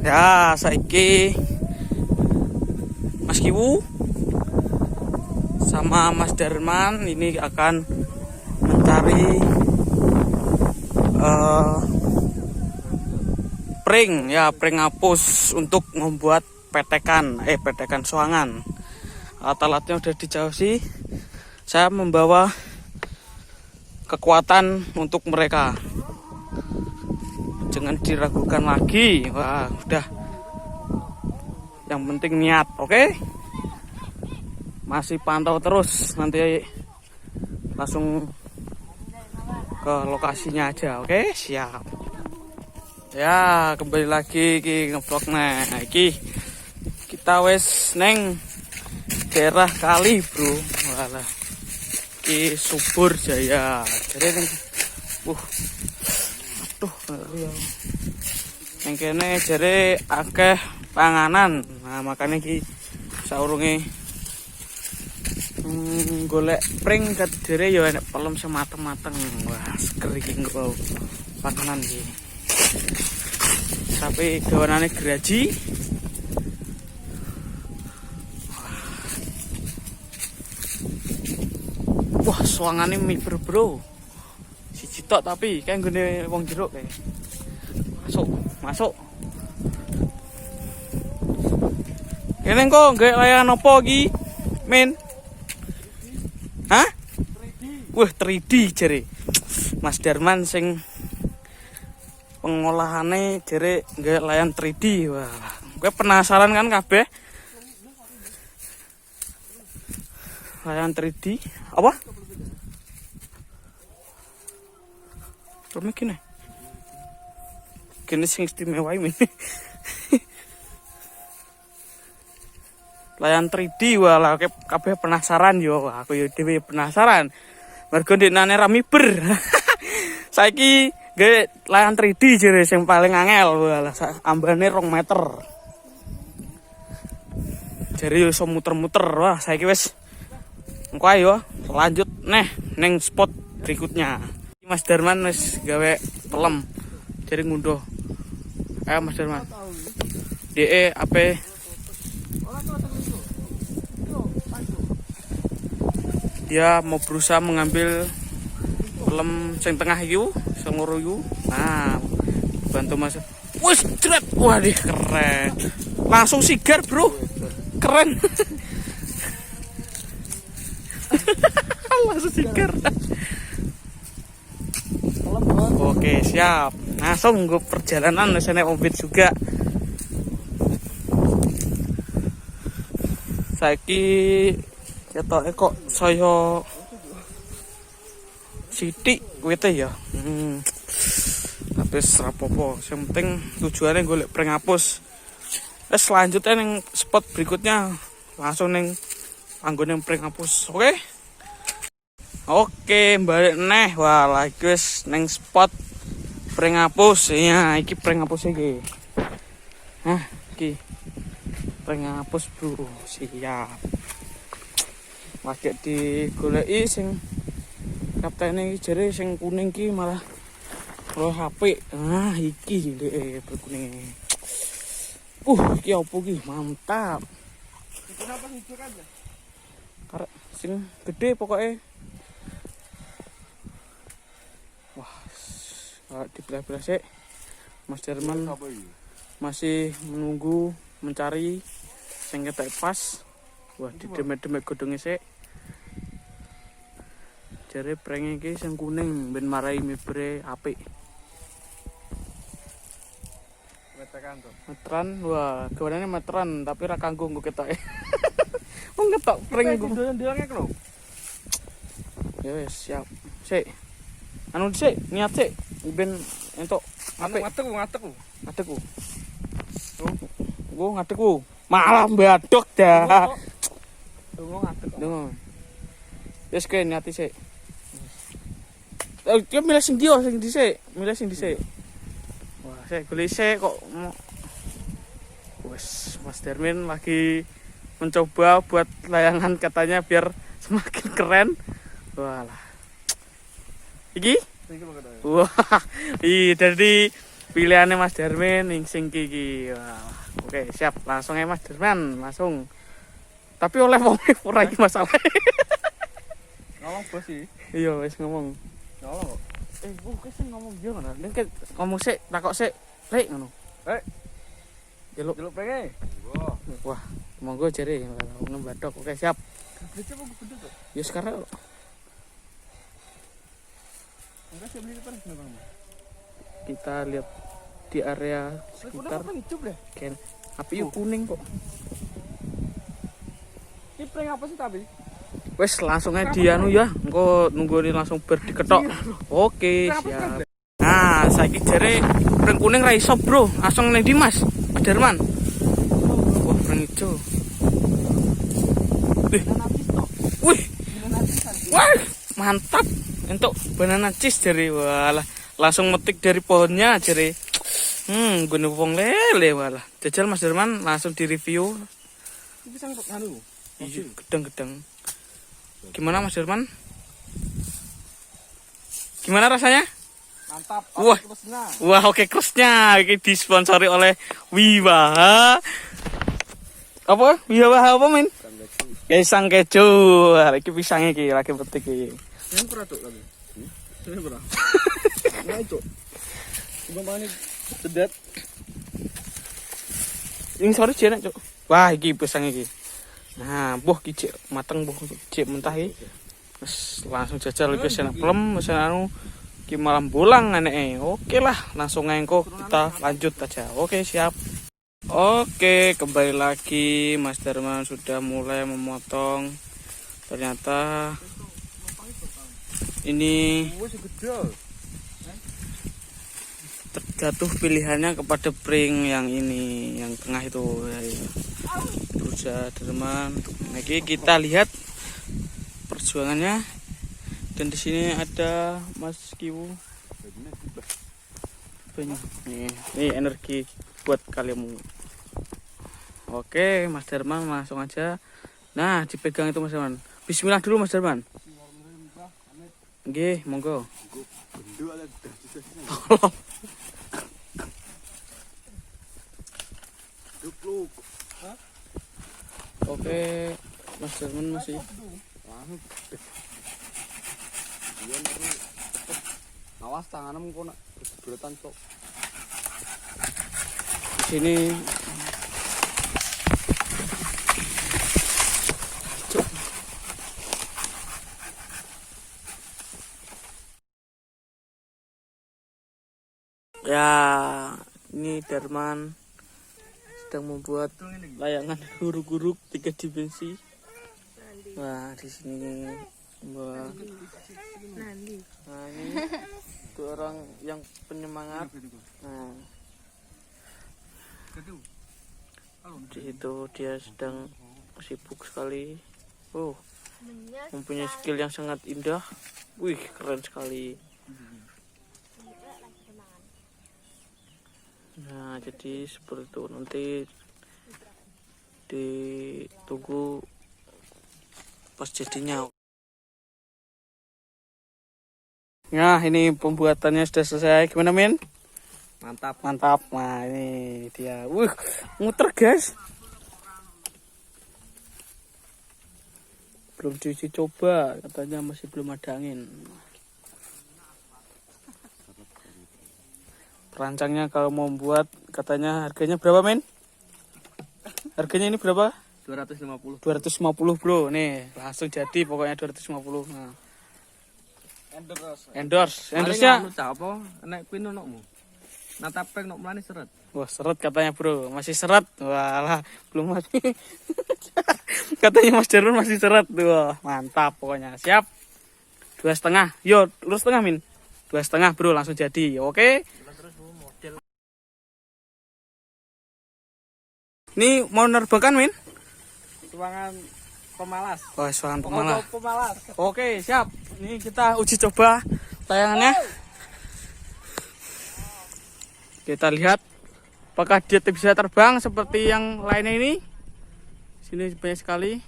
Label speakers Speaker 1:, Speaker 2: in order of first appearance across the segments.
Speaker 1: Ya, saiki Mas Kiwu sama Mas Darman ini akan mencari pring apus untuk membuat petekan soangan. Alat-alatnya udah dijauh sih. Saya membawa kekuatan untuk mereka. Jangan diragukan lagi. Wah, udah. Yang penting niat, oke? Masih pantau terus, nanti langsung ke lokasinya aja, oke? Siap. Ya, kembali lagi ki ngevlog iki. Kita wes neng daerah kali, bro. Walah. Ki Subur Jaya. Jadi neng aduh, neng kene jare akeh panganan. Nah, makanya ki saurunge golek pring kadere ya enak pelem semateng-mateng. Wah, seger iki nggo panganan iki. Tapi gawanane geraji. Wah, suangane miber, bro. Siji tok tapi kayak nggone wong jeruk kae. Masuk. Kene kok nggak layangan apa iki, Min? Hah? 3D. Wah, 3D jare. Mas Darman sing pengolahane jare nggak layan 3D. Wah, gue penasaran kan kabeh? Layan 3D apa? Rumah kene. Kene sing istimewa ini. Layan 3D walah kabeh penasaran yo. Aku yo dhewe penasaran. Mergo ndekne ra miber. Saiki nggih layan 3D jare sing paling angel walah ambane 2 meter. Jare yo iso muter-muter. Wah, saiki wis engko ayo lanjut neng spot berikutnya. Mas Darman wis gawe pelem. Jare ngunduh. Ayo Mas Darman. DE ape dia mau berusaha mengambil pelem sing tengah iki, sing loro iki. Nah, bantu Mas. Wis jret. Waduh, keren. Langsung sigar, bro. Keren. Langsung sigar. Oke, siap. Langsung gue perjalanan wis enek ombit juga. Saiki ketoke kok saya sithik wite ya. Habis rapopo. Yang penting tujuannya golek pring apus. Selanjutnya ning spot berikutnya langsung ning anggone pring apus. Oke, balik neh. Wah, lagi wis ning spot pring apus. Ya, iki pring apus iki. Nah, iki pring apus, bro. Siap. Lagi digoleki sing kaptene iki jare sing kuning ki malah roh HP. Nah, iki ndek kuning. Iki opo ki? Mantap. Kenapa hijau kan? Karek sing gede pokoknya. Wah, dibelah-belah sik. Mas Darman masih menunggu mencari sing ketek pas. Wah, didemet-demet godhonge sik. Jare prenge iki sing kuning ben marai mibre apik. Meteran, wah, gawanane meteran tapi ra kanggo nggo ketoke. Wong ketok pring nggo ndelenge lho. Ya wis, siap. Sik. Anu sik, niat sik ben entuk apik. Ngadegku. Gua ngadegku. Malah mbadok dah. Dungo ngadeg. Dungo. Wis ke niati sik. Ki milih sing ndi sing dhisik, milih sing dhisik. Wah, sik golek sik kok. Wes, Mas Darmin lagi mencoba buat layangan katanya biar semakin keren. Walah. Iki? Wah, dari Pilihannya Mas Darmin ning sing iki. Wah, oke, siap. Langsung aja Mas Darmin, langsung. Tapi oleh wong ora iki masalah.
Speaker 2: Ngomong bos sih.
Speaker 1: Iya, wis ngomong.
Speaker 2: Ngomong.
Speaker 1: Sing ngomong yo ngono. Ning ngomong sik, takok sik. Lek ngono. Jeluk
Speaker 2: pengen.
Speaker 1: Wah, monggo jere ngembadok. Oke, siap.
Speaker 2: Beli apa gede kok?
Speaker 1: Ya sekarang
Speaker 2: Enggak sih beli depan kenapa?
Speaker 1: kita lihat di area sekitar. Ken, api yuk kuning kok.
Speaker 2: Ini prank apa sih tapi?
Speaker 1: Wes langsung aja di anu ya. Engko nunggu ini langsung berdiketok. Oke, siap. Nah, saiki jere prank kuning ra iso, Bro. Langsung ning ndi, Mas? Mas Darman. Wah, prank ijo. Wih. Wah, mantap. Untuk banana cheese jere. Walah, langsung metik dari pohonnya jere. Gune wong lele walah. Jajal Mas Darman langsung di review.
Speaker 2: Ini pisang anu.
Speaker 1: Iya, gedeng-gedeng. Gimana Mas Darman? Gimana rasanya?
Speaker 2: Mantap.
Speaker 1: Wah. Wah, oke krusnya. Ini disponsori oleh Wiwaha. Apa? Wiwaha apa, Min? Pisang keju. Iki pisangnya iki lagi petik iki.
Speaker 2: Yang peratuk lagi. Ini berapa? Nah itu. Gimana sedet?
Speaker 1: Ini sore jenak, Cuk. Wah, iki pisang iki. Nah, buah kicik mateng, buah kicik mentah iki. Wes langsung jajal iki enak plem, wis anu iki malam bolang aneke. Oke lah, langsung engko kita lanjut aja. Oke, siap. Oke, kembali lagi Mas Darman sudah mulai memotong. Ternyata ini terjatuh pilihannya kepada pring yang ini, yang tengah itu. Berusaha Darman. Oke, kita lihat perjuangannya. Dan di sini ada Mas Kiwu. Ini energi buat kalian. Oke, Mas Darman langsung aja. Nah, dipegang itu Mas Darman. Bismillah dulu Mas Darman. Nggih, monggo. Oke, Mas Darman masih.
Speaker 2: Awas tanganmu kok nak beretan kok.
Speaker 1: Di sini ya, ini Darman sedang membuat layangan huruk-huruk 3 dimensi. Wah, di sini Wah. Nah, ini itu orang yang penyemangat. Nah, di situ dia sedang sibuk sekali. Oh, mempunyai skill yang sangat indah. Wih, keren sekali. Nah, jadi seperti itu. Nanti ditunggu pas jadinya. Nah, ini pembuatannya sudah selesai. Gimana, Min?
Speaker 2: Mantap.
Speaker 1: Mantap. Nah, ini dia. Muter, guys. Belum diuji coba, katanya masih belum ada angin. Perancangnya kalau mau buat, katanya harganya berapa, Min? Harganya ini berapa?
Speaker 2: 250.
Speaker 1: 250, Bro. Nih, langsung jadi pokoknya 250. Nah. Endorse. Endorse-nya
Speaker 2: apa? Nek kuwi nonokmu. Natapeng nok mlane seret.
Speaker 1: wah, seret katanya, Bro. Masih seret. Walah, belum mati. Katanya Mas Darman masih seret. Wah, mantap pokoknya. Siap. 2,5. Yo, lurus setengah, Min. 2,5, Bro, langsung jadi. Oke. Ini mau nerbangkan, Min?
Speaker 2: Tuangan pemalas.
Speaker 1: Oh, suara pemalas.
Speaker 2: Pemalas.
Speaker 1: Oke, siap. Ini kita uji coba layangannya. Kita lihat apakah dia bisa terbang seperti yang lainnya ini. Sini banyak sekali.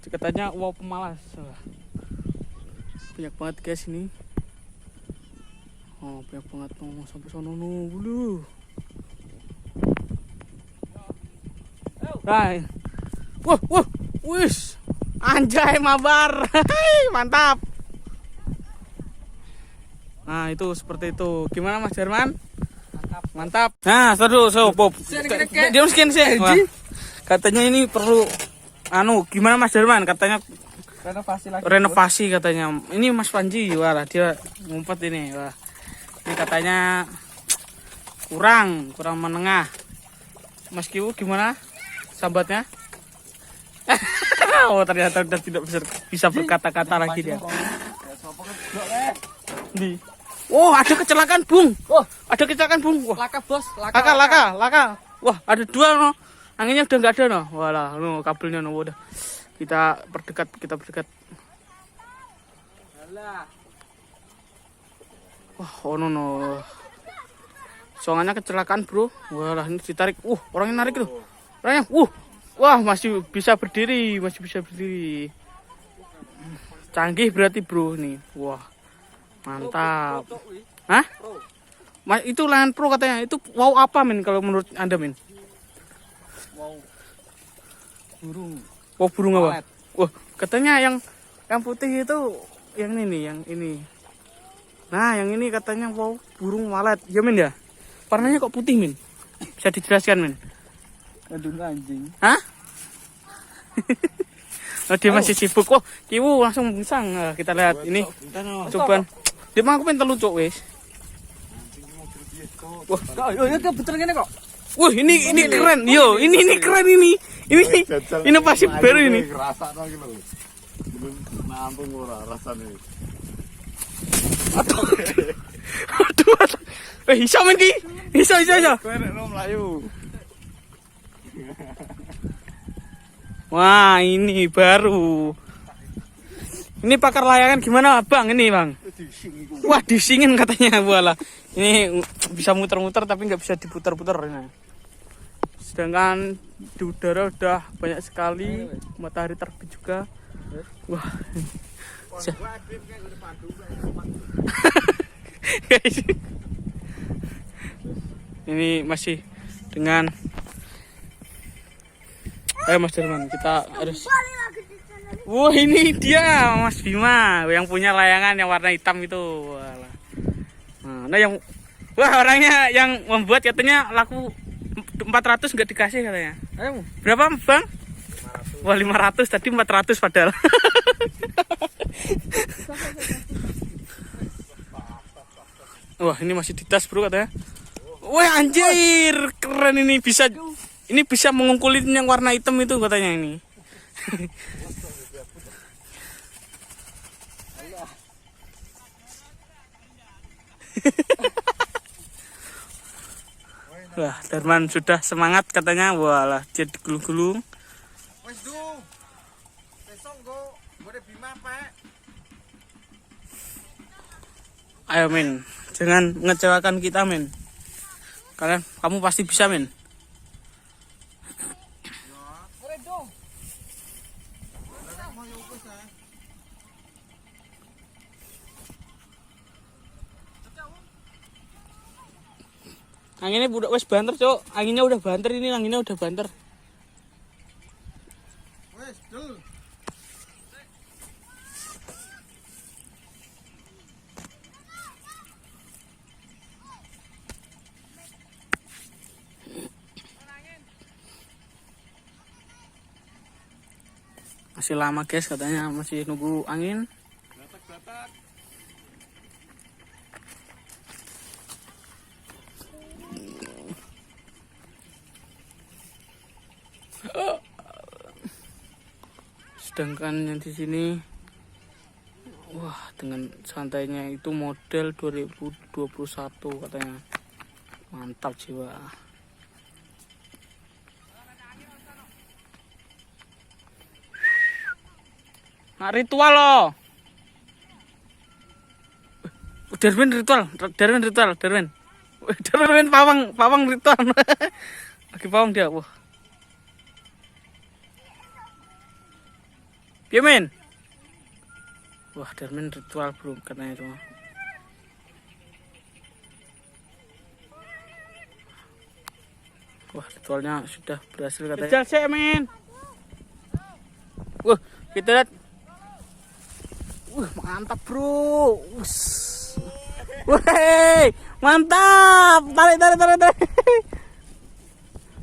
Speaker 1: Katanya wow pemalas. Banyak banget guys ini. Oh, banyak banget no, sampai sono no dulu. Right. Wah, wis. Anjay mabar. Mantap. Nah, itu seperti itu. Gimana Mas Jerman? Mantap. Nah, seru, Pop. Diam skin sih. Wah, katanya ini perlu gimana Mas Jerman? Katanya
Speaker 2: Renovasi lagi.
Speaker 1: renovasi katanya. Ini Mas Panji, wah dia ngumpet ini. Wah. Ini katanya kurang menengah. Mas Kiwu gimana? Sambatnya? Oh, ternyata udah tidak bisa berkata-kata lagi dia. Di. Oh, ada kecelakaan, Bung.
Speaker 2: Oh,
Speaker 1: Ada kecelakaan, Bung. Wah,
Speaker 2: laka bos,
Speaker 1: laka. Wah, ada dua no. Anginnya udah nggak ada no. Walah, no kabelnya no udah. Kita berdekat. Wah, oh no. Soalnya kecelakaan, Bro. Walah, ini ditarik. Orangnya narik tuh. Orangnya, wah, masih bisa berdiri. Canggih berarti, Bro nih. Wah. Mantap. Hah? Mas, itu lahan pro katanya. Itu wow apa, Men, kalau menurut Anda, Men?
Speaker 2: Wow. Burung.
Speaker 1: Wow, burung apa?
Speaker 2: Walet.
Speaker 1: Wah, katanya yang putih itu yang ini, Nah, yang ini katanya wow, burung walet. Ya, Men ya? Warnanya kok putih, Men? Bisa dijelaskan, Men?
Speaker 2: Aduh anjing.
Speaker 1: Hah? Oh, dia masih sibuk. Wah, Kiwu langsung pisang. Nah, kita lihat ini. Cobaan. Dia mah aku pengen telu cok wis.
Speaker 2: Wah, itu betul ngene kok.
Speaker 1: Wah, ini keren. Yo, ini keren ini. Ini inovasi baru ini.
Speaker 3: Rasakno iki lho. Nampung ora rasane.
Speaker 1: Aduh. Iso men ki. Iso.
Speaker 3: Kowe nek mlayu.
Speaker 1: Wah, ini baru. Ini pakar layangan gimana, Bang? Ini, Bang. Wah, disingin katanya. Walah. Ini bisa muter-muter tapi nggak bisa diputar-putar. Nah. Sedangkan di udara udah banyak sekali matahari terbit juga. Wah. Ini masih dengan Mas Jerman, kita harus. Wah, ini dia Mas Bima yang punya layangan yang warna hitam itu. Walah. Nah, orangnya yang membuat katanya laku 400 nggak dikasih katanya.
Speaker 2: Ayo.
Speaker 1: Berapa, Bang? 500. Wah, 500 tadi 400 padahal. Wah, ini masih di tas, Bro, katanya. Wah, anjir, keren ini bisa mengungkulin yang warna hitam itu katanya ini. Wah, Darman sudah semangat katanya. Walah, dia digulung-gulung.
Speaker 3: Wis du. Besok boleh Bima, Pak.
Speaker 1: Ayo, Men. Jangan mengecewakan kita, Men. Kamu pasti bisa, Men. Anginnya udah wes banter, Cok. Anginnya udah banter ini, anginnya udah banter.
Speaker 3: Wis, dul.
Speaker 1: Masih lama, guys, katanya masih nunggu angin. Sedangkan yang di sini, wah, dengan santainya itu model 2021 katanya. Mantap jiwa. Nah, ritual loh. Darwin pawang ritual. Lagi pawang dia, wah. Piye, Men? Wah, Darwin ritual, Bro, katanya itu. Wah, ritualnya sudah berhasil katanya. Kejar sih, men. Wah, kita lihat. Wah, mantap, bro. Wih, mantap. Tarik.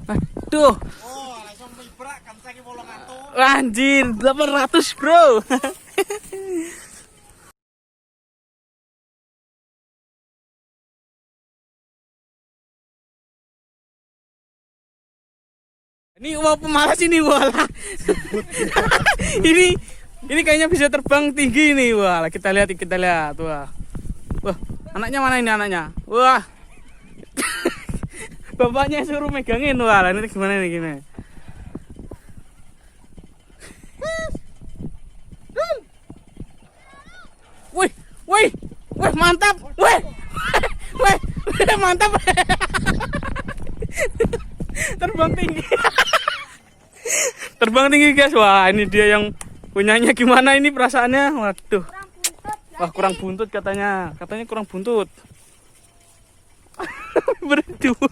Speaker 1: Aduh.
Speaker 2: Oh, langsung mibrak kan saiki 800.
Speaker 1: Anjir, 800, bro. Ini mau pemalas ini, wala. ini kayaknya bisa terbang tinggi nih, wala. Kita lihat. Wah. Wah, anaknya mana ini anaknya? Wah. Bapaknya suruh megangin, wala. Ini gimana nih gini? Wih, mantap. Wih, mantap. Terbang tinggi guys. Wah, ini dia yang punyanya. Gimana ini perasaannya? Waduh. Wah, kurang buntut katanya kurang buntut. Berdua.